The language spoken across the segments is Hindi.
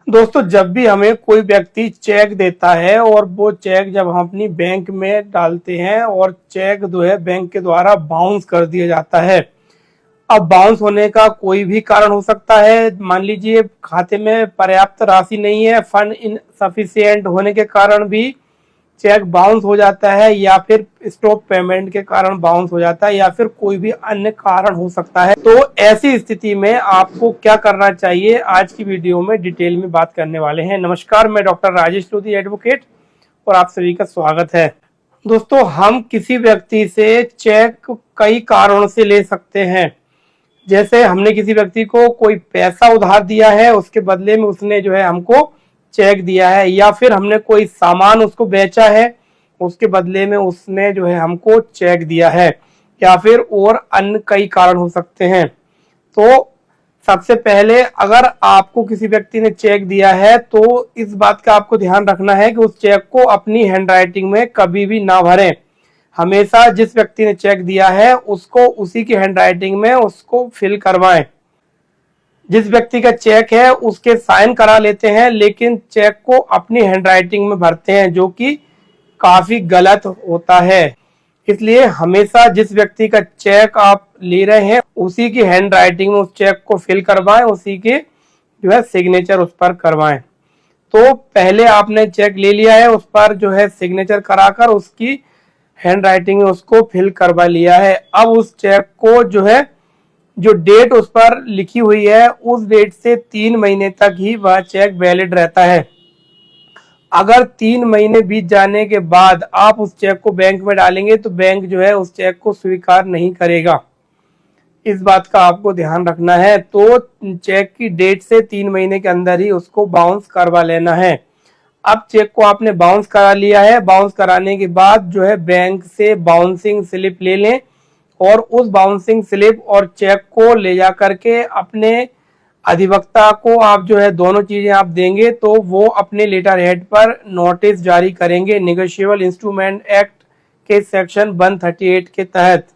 दोस्तों, जब भी हमें कोई व्यक्ति चेक देता है और वो चेक जब हम अपनी बैंक में डालते हैं और चेक जो है बैंक के द्वारा बाउंस कर दिया जाता है। अब बाउंस होने का कोई भी कारण हो सकता है। मान लीजिए खाते में पर्याप्त राशि नहीं है, फंड इनसफिशिएंट होने के कारण भी चेक बाउंस हो जाता है, या फिर स्टॉप पेमेंट के कारण बाउंस हो जाता है, या फिर कोई भी अन्य कारण हो सकता है। तो ऐसी स्थिति में आपको क्या करना चाहिए, आज की वीडियो में डिटेल में बात करने वाले हैं। नमस्कार, मैं डॉक्टर राजेश लोधी एडवोकेट और आप सभी का स्वागत है। दोस्तों, हम किसी व्यक्ति से चेक कई कारणों से ले सकते हैं। जैसे हमने किसी व्यक्ति को कोई पैसा उधार दिया है, उसके बदले में उसने जो है हमको चेक दिया है, या फिर हमने कोई सामान उसको बेचा है, उसके बदले में उसने जो है हमको चेक दिया है, या फिर और अन्य कई कारण हो सकते हैं। तो सबसे पहले अगर आपको किसी व्यक्ति ने चेक दिया है तो इस बात का आपको ध्यान रखना है कि उस चेक को अपनी हैंडराइटिंग में कभी भी ना भरें। हमेशा जिस व्यक्ति ने चेक दिया है उसको उसी की हैंडराइटिंग में उसको फिल करवाएं। जिस व्यक्ति का चेक है उसके साइन करा लेते हैं, लेकिन चेक को अपनी हैंडराइटिंग में भरते हैं, जो कि काफी गलत होता है। इसलिए हमेशा जिस व्यक्ति का चेक आप ले रहे हैं उसी की हैंडराइटिंग में उस चेक को फिल करवाएं, उसी के जो है सिग्नेचर उस पर करवाएं। तो पहले आपने चेक ले लिया है, उस पर जो है सिग्नेचर कराकर उसकी हैंडराइटिंग में उसको फिल करवा लिया है। अब उस चेक को जो डेट उस पर लिखी हुई है उस डेट से 3 महीने तक ही वह चेक वैलिड रहता है। अगर 3 महीने बीत जाने के बाद आप उस चेक को बैंक में डालेंगे तो बैंक जो है उस चेक को स्वीकार नहीं करेगा। इस बात का आपको ध्यान रखना है। तो चेक की डेट से 3 महीने के अंदर ही उसको बाउंस करवा लेना है। अब चेक को आपने बाउंस करा लिया है, बाउंस कराने के बाद जो है बैंक से बाउंसिंग स्लिप ले लें, और उस बाउंसिंग स्लिप और चेक को ले जा करके अपने अधिवक्ता को आप जो है दोनों चीजें आप देंगे तो वो अपने लेटर हेड पर नोटिस जारी करेंगे नेगोशिएबल इंस्ट्रूमेंट एक्ट के सेक्शन 138 के तहत।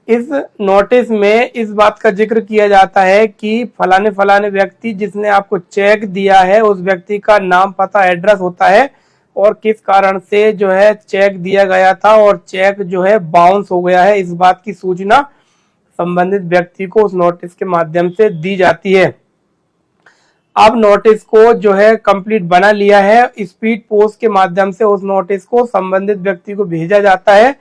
इस नोटिस में इस बात का जिक्र किया जाता है कि फलाने फलाने व्यक्ति जिसने आपको चेक दिया है उस व्यक्ति का नाम, पता, एड्रेस होता है और किस कारण से जो है चेक दिया गया था और चेक जो है बाउंस हो गया है, इस बात की सूचना संबंधित व्यक्ति को उस नोटिस के माध्यम से दी जाती है। अब नोटिस को जो है कंप्लीट बना लिया है, स्पीड पोस्ट के माध्यम से उस नोटिस को संबंधित व्यक्ति को भेजा जाता है,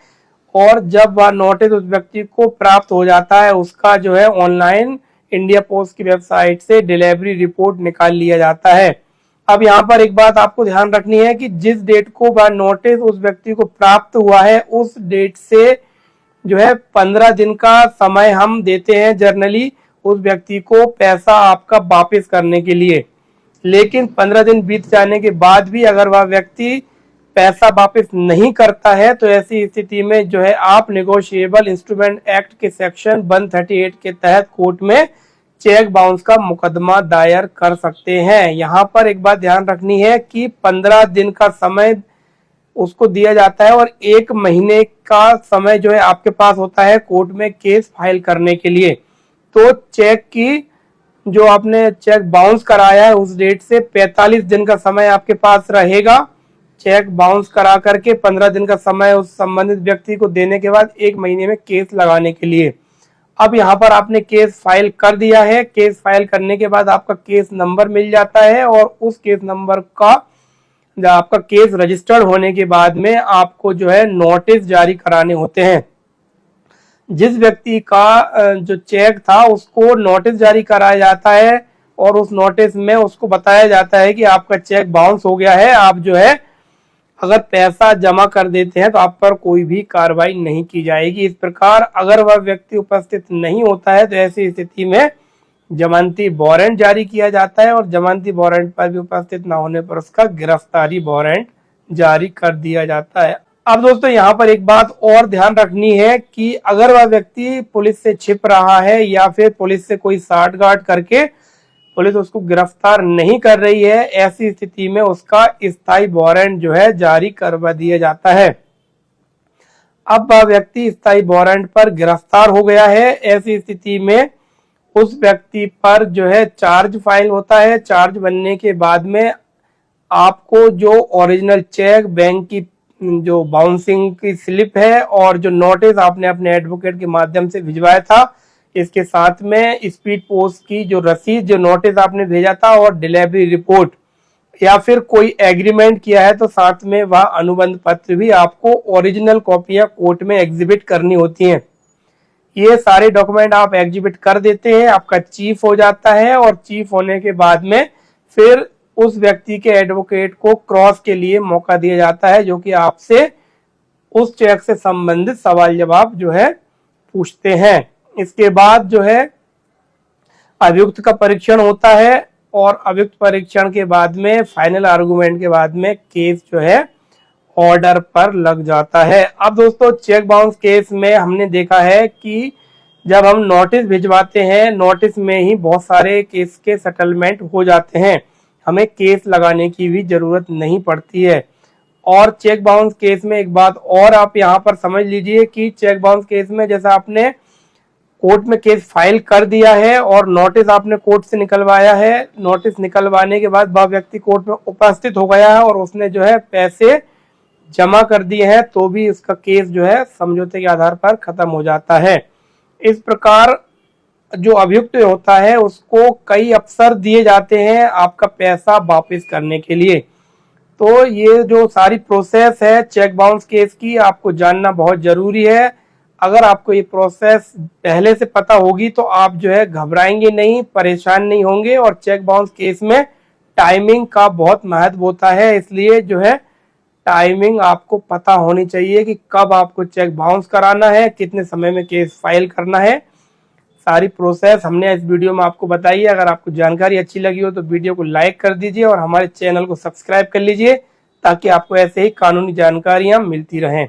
और जब वह नोटिस उस व्यक्ति को प्राप्त हो जाता है उसका जो है ऑनलाइन इंडिया पोस्ट की वेबसाइट से डिलीवरी रिपोर्ट निकाल लिया जाता है। अब यहाँ पर एक बात आपको ध्यान रखनी है कि जिस डेट को वह नोटिस उस व्यक्ति को प्राप्त हुआ है उस डेट से जो है 15 दिन का समय हम देते हैं जनरली उस व्यक्ति को पैसा आपका वापस करने के लिए। लेकिन 15 दिन बीत जाने के बाद भी अगर वह व्यक्ति पैसा वापस नहीं करता है तो ऐसी स्थिति में जो है आप नेगोशिएबल इंस्ट्रूमेंट एक्ट के सेक्शन 138 के तहत कोर्ट में चेक बाउंस का मुकदमा दायर कर सकते हैं। यहाँ पर एक बात ध्यान रखनी है कि 15 दिन का समय उसको दिया जाता है और 1 महीने का समय जो है आपके पास होता है कोर्ट में केस फाइल करने के लिए। तो चेक की जो आपने चेक बाउंस कराया है उस डेट से 45 दिन का समय आपके पास रहेगा। चेक बाउंस करा करके 15 दिन का समय उस संबंधित व्यक्ति को देने के बाद 1 महीने में केस लगाने के लिए। अब यहाँ पर आपने केस फाइल कर दिया है। केस फाइल करने के बाद आपका केस नंबर मिल जाता है, और उस केस नंबर का आपका केस रजिस्टर्ड होने के बाद में आपको जो है नोटिस जारी कराने होते हैं। जिस व्यक्ति का जो चेक था उसको नोटिस जारी कराया जाता है, और उस नोटिस में उसको बताया जाता है कि आपका चेक बाउंस हो गया है, आप जो है अगर पैसा जमा कर देते हैं तो आप पर कोई भी कार्रवाई नहीं की जाएगी। इस प्रकार अगर वह व्यक्ति उपस्थित नहीं होता है तो ऐसी स्थिति में जमानती वारंट जारी किया जाता है, और जमानती वारंट पर भी उपस्थित न होने पर उसका गिरफ्तारी वारंट जारी कर दिया जाता है। अब दोस्तों, यहाँ पर एक बात और ध्यान रखनी है कि अगर वह व्यक्ति पुलिस से छिप रहा है या फिर पुलिस से कोई साठगांठ करके पुलिस उसको गिरफ्तार नहीं कर रही है, ऐसी स्थिति में उसका स्थायी वारंट जो है जारी करवा दिया जाता है। अब वह व्यक्ति स्थायी वारंट पर गिरफ्तार हो गया है, ऐसी स्थिति में उस व्यक्ति पर जो है चार्ज फाइल होता है। चार्ज बनने के बाद में आपको जो ओरिजिनल चेक, बैंक की जो बाउंसिंग की स्लिप है और जो नोटिस आपने अपने एडवोकेट के माध्यम से भिजवाया था, इसके साथ में स्पीड पोस्ट की जो रसीद, जो नोटिस आपने भेजा था और डिलीवरी रिपोर्ट या फिर कोई एग्रीमेंट किया है तो साथ में वह अनुबंध पत्र भी आपको ओरिजिनल कॉपियां कोर्ट में एग्जिबिट करनी होती हैं। ये सारे डॉक्यूमेंट आप एग्जिबिट कर देते हैं, आपका चीफ हो जाता है और चीफ होने के बाद में फिर उस व्यक्ति के एडवोकेट को क्रॉस के लिए मौका दिया जाता है, जो कि आपसे उस चेक से संबंधित सवाल जवाब जो है पूछते हैं। इसके बाद जो है अभियुक्त का परीक्षण होता है और अभियुक्त परीक्षण के बाद में फाइनल आर्गुमेंट के बाद में केस जो है ऑर्डर पर लग जाता है। अब दोस्तों चेक बाउंस केस में हमने देखा है कि जब हम नोटिस भिजवाते हैं, नोटिस में ही बहुत सारे केस के सेटलमेंट हो जाते हैं, हमें केस लगाने की भी जरूरत नहीं पड़ती है। और चेक बाउंस केस में एक बात और आप यहाँ पर समझ लीजिए कि चेक बाउंस केस में जैसा आपने कोर्ट में केस फाइल कर दिया है और नोटिस आपने कोर्ट से निकलवाया है, नोटिस निकलवाने के बाद वह व्यक्ति कोर्ट में उपस्थित हो गया है और उसने जो है पैसे जमा कर दिए हैं, तो भी उसका केस जो है समझौते के आधार पर खत्म हो जाता है। इस प्रकार जो अभियुक्त होता है उसको कई अवसर दिए जाते हैं आपका पैसा वापस करने के लिए। तो ये जो सारी प्रोसेस है चेक बाउंस केस की, आपको जानना बहुत जरूरी है। अगर आपको ये प्रोसेस पहले से पता होगी तो आप जो है घबराएंगे नहीं, परेशान नहीं होंगे। और चेक बाउंस केस में टाइमिंग का बहुत महत्व होता है, इसलिए जो है टाइमिंग आपको पता होनी चाहिए कि कब आपको चेक बाउंस कराना है, कितने समय में केस फाइल करना है। सारी प्रोसेस हमने इस वीडियो में आपको बताई है। अगर आपको जानकारी अच्छी लगी हो तो वीडियो को लाइक कर दीजिए और हमारे चैनल को सब्सक्राइब कर लीजिए ताकि आपको ऐसे ही कानूनी जानकारियां मिलती रहें।